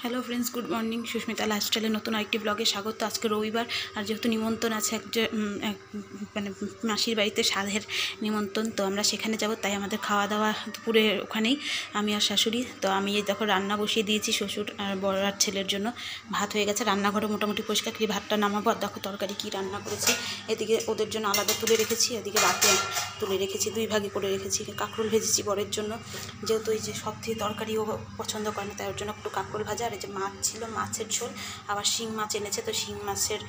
Hello friends, good morning. Susmita লাইফস্টাইলের নতুন আরেকটি ব্লগে স্বাগত। আজকে রবিবার, আর যেহেতু নিমন্ত্রণ আছে মানে মাসির বাড়িতে সাধের নিমন্ত্রণ, তো আমরা সেখানে যাব। তাই আমাদের খাওয়া দাওয়া দুপুরে ওখানেই, আমি আর শাশুড়ি। তো আমি এই দেখো রান্না বসিয়ে দিয়েছি শ্বশুর আর বড় আর ছেলের জন্য। ভাত হয়ে গেছে, রান্নাঘরে মোটামুটি পরিষ্কার করে ভাতটা নামাবো। আর দেখো তরকারি কী রান্না করেছি। এদিকে ওদের জন্য আলাদা তুলে রেখেছি, এদিকে রাতে তুলে রেখেছি, দুই ভাগে করে রেখেছি। কাঁকরোল ভেজেছি বরের জন্য, যেহেতু এই যে সব থেকে তরকারি ও পছন্দ করে না, তাই ওর জন্য একটু কাঁকরোল ভাজা। আর এই যে মাছ ছিল, মাছের ঝোল, আবার শিং মাছ এনেছে, তো শিং মাছের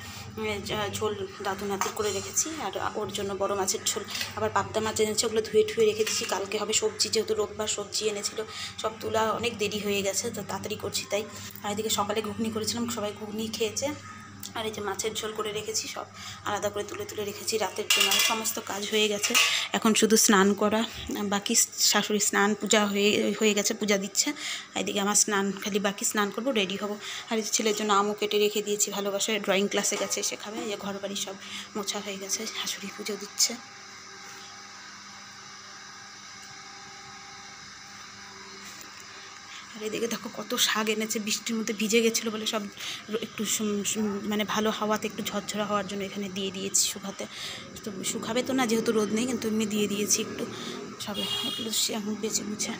ঝোল দাদু নাতির করে রেখেছি। আর ওর জন্য বড় মাছের ঝোল, আবার পাবদা মাছ এনেছে, ওগুলো ধুয়ে রেখে দিচ্ছি। কালকে হবে সবজি, যেহেতু রোববার সবজি এনেছিল, সব তোলা অনেক দেরি হয়ে গেছে, তো তাড়াতাড়ি করছি তাই। আর এদিকে সকালে ঘুগনি করেছিলাম, সবাই ঘুগনি খেয়েছে। আর এই যে মাছের ঝোল করে রেখেছি, সব আলাদা করে তুলে রেখেছি রাতের জন্য। আর সমস্ত কাজ হয়ে গেছে, এখন শুধু স্নান করা বাকি। শাশুড়ি স্নান পূজা হয়ে গেছে, পূজা দিচ্ছে। এদিকে আমার স্নান খালি বাকি, স্নান করবো, রেডি হব। আর এই ছেলের জন্য আমও কেটে রেখে দিয়েছি, ভালোবাসায় ড্রয়িং ক্লাসে গেছে, এসে খাবে। এই যে ঘর বাড়ি সব মোছা হয়ে গেছে, শাশুড়ি পুজো দিচ্ছে। আর এদিকে দেখো কত শাক এনেছে, বৃষ্টির মধ্যে ভিজে গেছিলো বলে সব একটু মানে ভালো হাওয়াতে একটু ঝরঝরা হওয়ার জন্য এখানে দিয়ে দিয়েছি শুকাতে। তো শুকাবে তো না, যেহেতু রোদ নেই, কিন্তু এমনি দিয়ে দিয়েছি একটু সবে একটু বেছে বুঝে।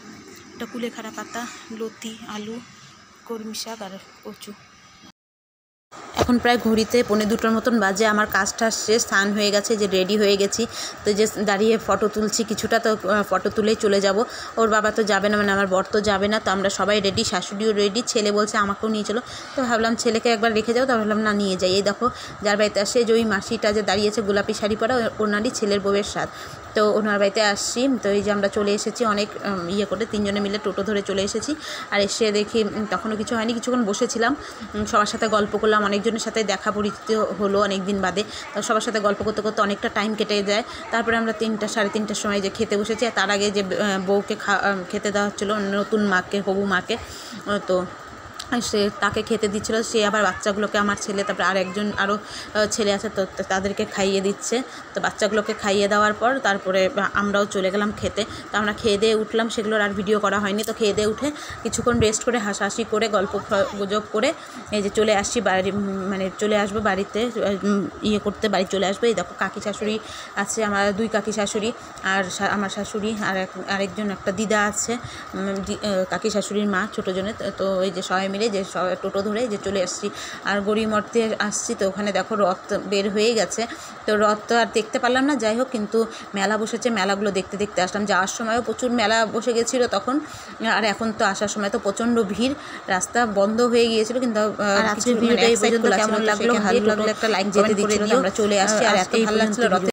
একটা কুলেখাড়া পাতা, লতি, আলু, কলমি শাক আর কচু। এখন প্রায় ঘড়িতে 1:45 মতন বাজে। আমার কাজটা শেষ, স্নান হয়ে গেছে, যে রেডি হয়ে গেছি। তো যে দাঁড়িয়ে ফটো তুলছি কিছুটা, তো ফটো তুলেই চলে যাব। ওর বাবা তো যাবে না, মানে আমার বর তো যাবে না। তো আমরা সবাই রেডি, শাশুড়িও রেডি, ছেলে বলছে আমাকেও নিয়ে চলো। তো ভাবলাম ছেলেকে একবার রেখে যাও, তো ভাবলাম না, নিয়ে যাই। এই দেখো যার বাড়িতে আসে, যে ওই মাসিটা যে দাঁড়িয়েছে গোলাপি শাড়ি পরা, ওনারই ছেলের বউয়ের সাথ। তো ওনার বাড়িতে আসছি। তো এই যে আমরা চলে এসেছি, অনেক ইয়ে করে 3 জনে মিলে টোটো ধরে চলে এসেছি। আর এসে দেখি তখনও কিছু হয়নি, কিছুক্ষণ বসেছিলাম, সবার সাথে গল্প করলাম, অনেকজনের সাথে দেখা পরিচিত হলো অনেক দিন বাদে। তো সবার সাথে গল্প করতে করতে অনেকটা টাইম কেটে যায়। তারপরে আমরা 3টা সাড়ে 3টার সময় যে খেতে বসেছি। আর তার আগে যে বউকে খেতে দেওয়া হচ্ছিলো, নতুন মাকে, হবু মাকে, তো সে তাকে খেতে দিচ্ছিলো। সে আবার বাচ্চাগুলোকে, আমার ছেলে, তারপরে আরও ছেলে আছে, তো তাদেরকে খাইয়ে দিচ্ছে। তো বাচ্চাগুলোকে খাইয়ে দেওয়ার পর তারপরে আমরাও চলে গেলাম খেতে। তো আমরা খেয়ে দিয়ে উঠলাম, সেগুলোর আর ভিডিও করা হয়নি। তো খেয়ে দিয়ে উঠে কিছুক্ষণ রেস্ট করে, হাসাহাসি করে, গল্প গুজব করে এই যে চলে আসছি বাড়ি, মানে চলে আসবো বাড়িতে ইয়ে করতে, বাড়ি চলে আসবো। এই দেখো কাকি শাশুড়ি আছে, আমার 2 কাকি শাশুড়ি, আর আমার শাশুড়ি, আর আরেকজন একটা দিদা আছে, কাকি শাশুড়ির মা, ছোটো জনে। তো এই যে সবাই মিলে যে টোটো ধরে যে চলে আসছি। আর গড়িমঠতে আসছি, তো ওখানে দেখো রথ বের হয়ে গেছে। তো রথ তো আর দেখতে পারলাম না, যাই হোক, কিন্তু মেলা বসেছে, মেলাগুলো দেখতে দেখতে আসলাম। যাওয়ার সময়ও প্রচুর মেলা বসে গেছিলো তখন, আর এখন তো আসার সময় তো প্রচণ্ড ভিড়, রাস্তা বন্ধ হয়ে গিয়েছিল। কিন্তু আজকের ভিডিওটা এই পর্যন্ত কেমন লাগলো, ভালো লাগলে একটা লাইক, কমেন্ট করে দিও। আমরা চলে আসছি, আর এত ভালো লাগছিল রথে।